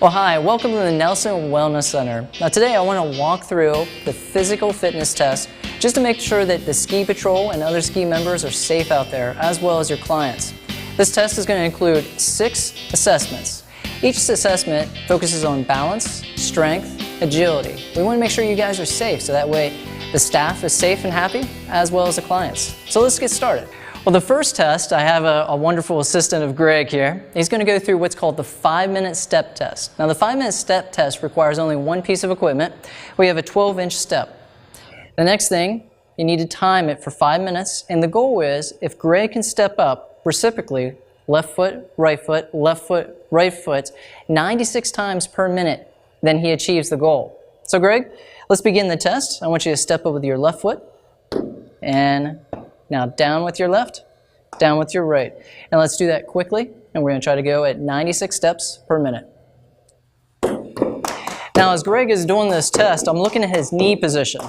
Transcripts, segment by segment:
Well, hi, welcome to the Nelson Wellness Center. Now today I want to walk through the physical fitness test just to make sure that the ski patrol and other ski members are safe out there, as well as your clients. This test is going to include 6 assessments. Each assessment focuses on balance, strength, agility. We want to make sure you guys are safe so that way the staff is safe and happy, as well as the clients. So let's get started. Well, the first test, I have a wonderful assistant of Greg here. He's going to go through what's called the 5-minute step test. Now, the 5-minute step test requires only one piece of equipment. We have a 12-inch step. The next thing, you need to time it for 5 minutes, and the goal is, if Greg can step up reciprocally, left foot, right foot, left foot, right foot, 96 times per minute, then he achieves the goal. So Greg, let's begin the test. I want you to step up with your left foot, and now down with your left, down with your right. And let's do that quickly, and we're going to try to go at 96 steps per minute. Now as Greg is doing this test, I'm looking at his knee position.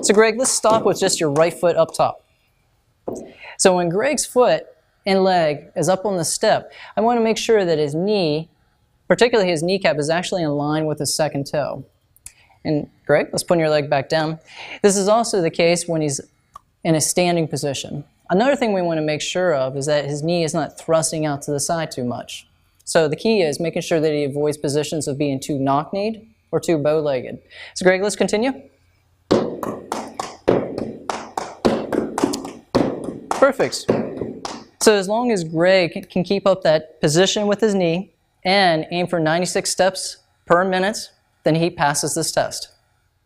So Greg, let's stop with just your right foot up top. So when Greg's foot and leg is up on the step, I want to make sure that his knee, particularly his kneecap, is actually in line with his second toe. And Greg, let's put your leg back down. This is also the case when he's in a standing position. Another thing we want to make sure of is that his knee is not thrusting out to the side too much. So the key is making sure that he avoids positions of being too knock-kneed or too bow-legged. So Greg, let's continue. Perfect. So as long as Greg can keep up that position with his knee and aim for 96 steps per minute, then he passes this test.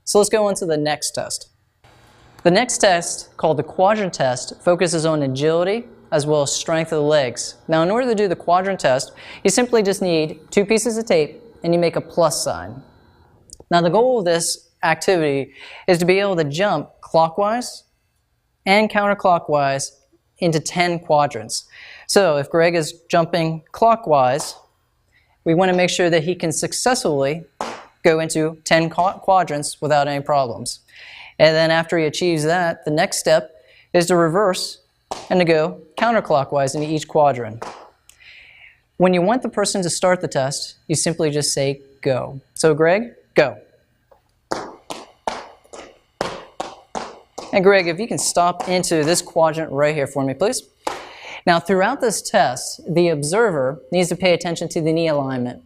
So let's go on to the next test. The next test, called the Quadrant Test, focuses on agility as well as strength of the legs. Now in order to do the Quadrant Test, you simply just need 2 pieces of tape and you make a plus sign. Now the goal of this activity is to be able to jump clockwise and counterclockwise into 10 quadrants. So if Greg is jumping clockwise, we want to make sure that he can successfully go into 10 quadrants without any problems. And then after he achieves that, the next step is to reverse and to go counterclockwise into each quadrant. When you want the person to start the test, you simply just say go. So Greg, go. And Greg, if you can stop into this quadrant right here for me, please. Now throughout this test, the observer needs to pay attention to the knee alignment.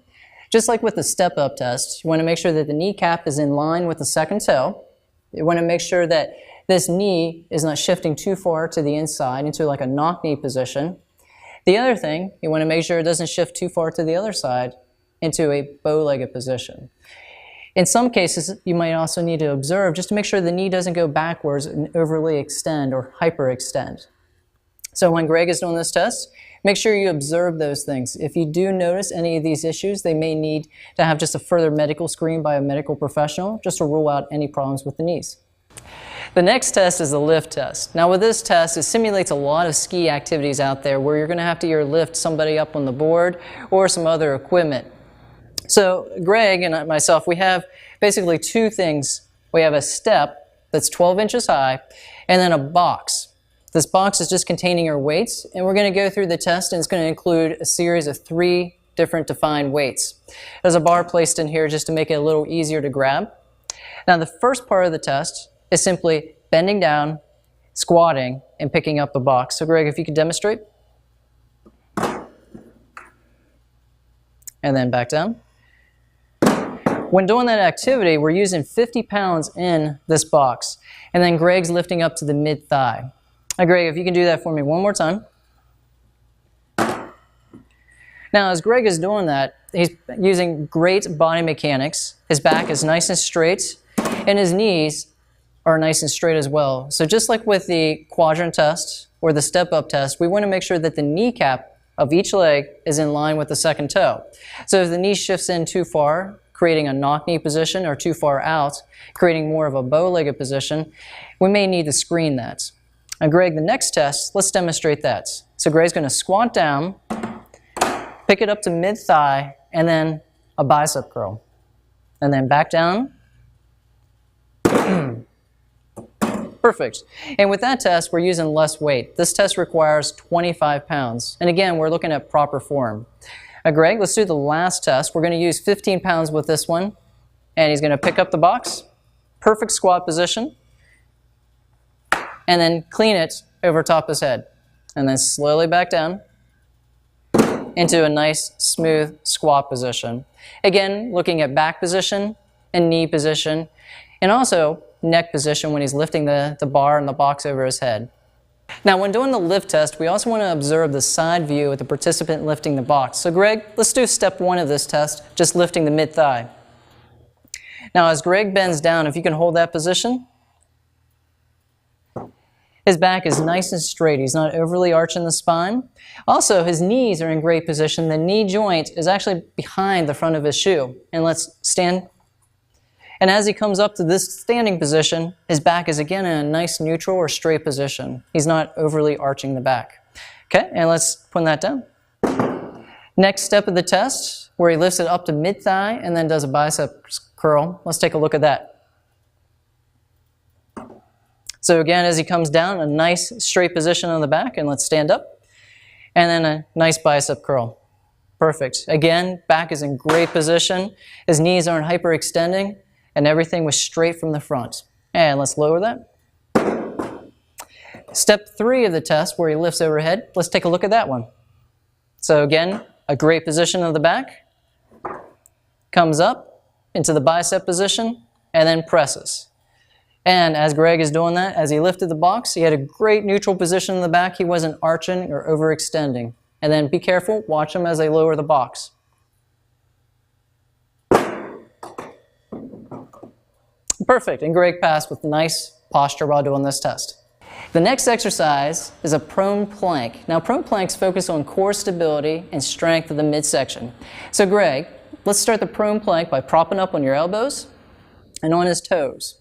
Just like with the step-up test, you want to make sure that the kneecap is in line with the second toe. You want to make sure that this knee is not shifting too far to the inside into like a knock-knee position. The other thing, you want to make sure it doesn't shift too far to the other side into a bow-legged position. In some cases, you might also need to observe just to make sure the knee doesn't go backwards and overly extend or hyperextend. So when Greg is doing this test, make sure you observe those things. If you do notice any of these issues, they may need to have just a further medical screen by a medical professional just to rule out any problems with the knees. The next test is the lift test. Now with this test, it simulates a lot of ski activities out there where you're going to have to either lift somebody up on the board or some other equipment. So Greg and myself, we have basically 2 things. We have a step that's 12 inches high and then a box. This box is just containing your weights, and we're going to go through the test, and it's going to include a series of 3 different defined weights. There's a bar placed in here just to make it a little easier to grab. Now the first part of the test is simply bending down, squatting, and picking up the box. So Greg, if you could demonstrate. And then back down. When doing that activity, we're using 50 pounds in this box, and then Greg's lifting up to the mid-thigh. Now Greg, if you can do that for me one more time. Now as Greg is doing that, he's using great body mechanics. His back is nice and straight, and his knees are nice and straight as well. So just like with the quadrant test or the step-up test, we want to make sure that the kneecap of each leg is in line with the second toe. So if the knee shifts in too far, creating a knock-knee position, or too far out, creating more of a bow-legged position, we may need to screen that. Now Greg, the next test, let's demonstrate that. So Greg's going to squat down, pick it up to mid-thigh, and then a bicep curl. And then back down. Perfect. And with that test, we're using less weight. This test requires 25 pounds. And again, we're looking at proper form. Greg, let's do the last test. We're going to use 15 pounds with this one. And he's going to pick up the box, perfect squat position, and then clean it over top his head. And then slowly back down into a nice, smooth squat position. Again, looking at back position and knee position, and also neck position when he's lifting the bar and the box over his head. Now, when doing the lift test, we also want to observe the side view with the participant lifting the box. So Greg, let's do step 1 of this test, just lifting the mid-thigh. Now, as Greg bends down, if you can hold that position, his back is nice and straight. He's not overly arching the spine. Also, his knees are in great position. The knee joint is actually behind the front of his shoe. And let's stand. And as he comes up to this standing position, his back is again in a nice neutral or straight position. He's not overly arching the back. Okay, and let's put that down. Next step of the test, where he lifts it up to mid-thigh and then does a bicep curl. Let's take a look at that. So again, as he comes down, a nice straight position on the back, and let's stand up. And then a nice bicep curl. Perfect. Again, back is in great position. His knees aren't hyperextending, and everything was straight from the front. And let's lower that. Step 3 of the test, where he lifts overhead. Let's take a look at that one. So again, a great position of the back. Comes up into the bicep position, and then presses. And as Greg is doing that, as he lifted the box, he had a great neutral position in the back. He wasn't arching or overextending. And then be careful, watch him as they lower the box. Perfect, and Greg passed with nice posture while doing this test. The next exercise is a prone plank. Now, prone planks focus on core stability and strength of the midsection. So Greg, let's start the prone plank by propping up on your elbows and on his toes.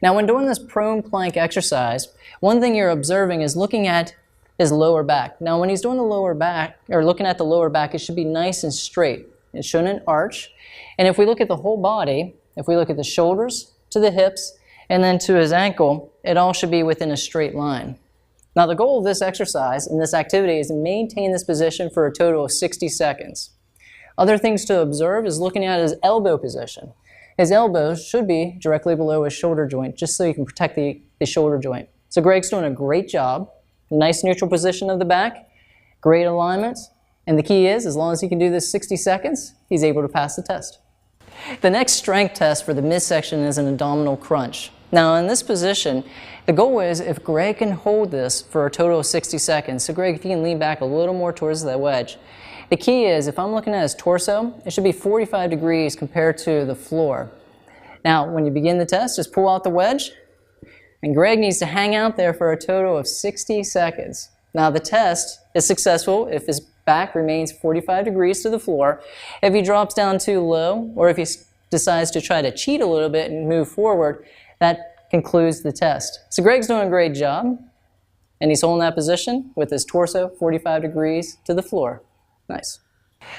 Now, when doing this prone plank exercise, one thing you're observing is looking at his lower back. Now, when he's doing the lower back, or looking at the lower back, it should be nice and straight. It shouldn't arch. And if we look at the whole body, if we look at the shoulders to the hips, and then to his ankle, it all should be within a straight line. Now, the goal of this exercise and this activity is to maintain this position for a total of 60 seconds. Other things to observe is looking at his elbow position. His elbows should be directly below his shoulder joint, just so you can protect the shoulder joint. So Greg's doing a great job. Nice neutral position of the back, great alignment, and the key is, as long as he can do this 60 seconds, he's able to pass the test. The next strength test for the midsection is an abdominal crunch. Now, in this position, the goal is if Greg can hold this for a total of 60 seconds, so Greg, if you can lean back a little more towards that wedge. The key is, if I'm looking at his torso, it should be 45 degrees compared to the floor. Now, when you begin the test, just pull out the wedge, and Greg needs to hang out there for a total of 60 seconds. Now, the test is successful if his back remains 45 degrees to the floor. If he drops down too low, or if he decides to try to cheat a little bit and move forward, that concludes the test. So Greg's doing a great job, and he's holding that position with his torso 45 degrees to the floor. Nice.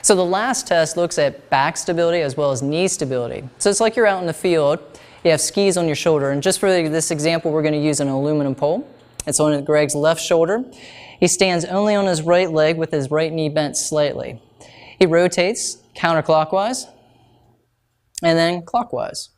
So the last test looks at back stability as well as knee stability. So it's like you're out in the field, you have skis on your shoulder, and just for this example, we're going to use an aluminum pole. It's on Greg's left shoulder. He stands only on his right leg with his right knee bent slightly. He rotates counterclockwise and then clockwise.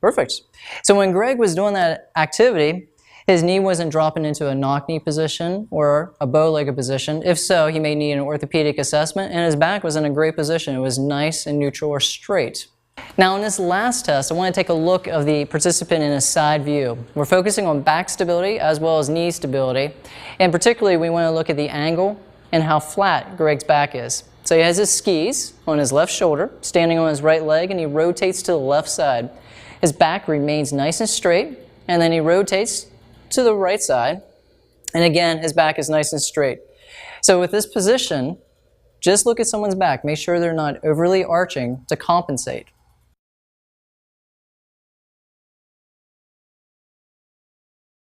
Perfect. So when Greg was doing that activity, his knee wasn't dropping into a knock knee position or a bow-legged position. If so, he may need an orthopedic assessment, and his back was in a great position. It was nice and neutral or straight. Now, in this last test, I want to take a look of the participant in a side view. We're focusing on back stability as well as knee stability, and particularly we want to look at the angle and how flat Greg's back is. So he has his skis on his left shoulder, standing on his right leg, and he rotates to the left side. His back remains nice and straight, and then he rotates to the right side, and again, his back is nice and straight. So with this position, just look at someone's back. Make sure they're not overly arching to compensate.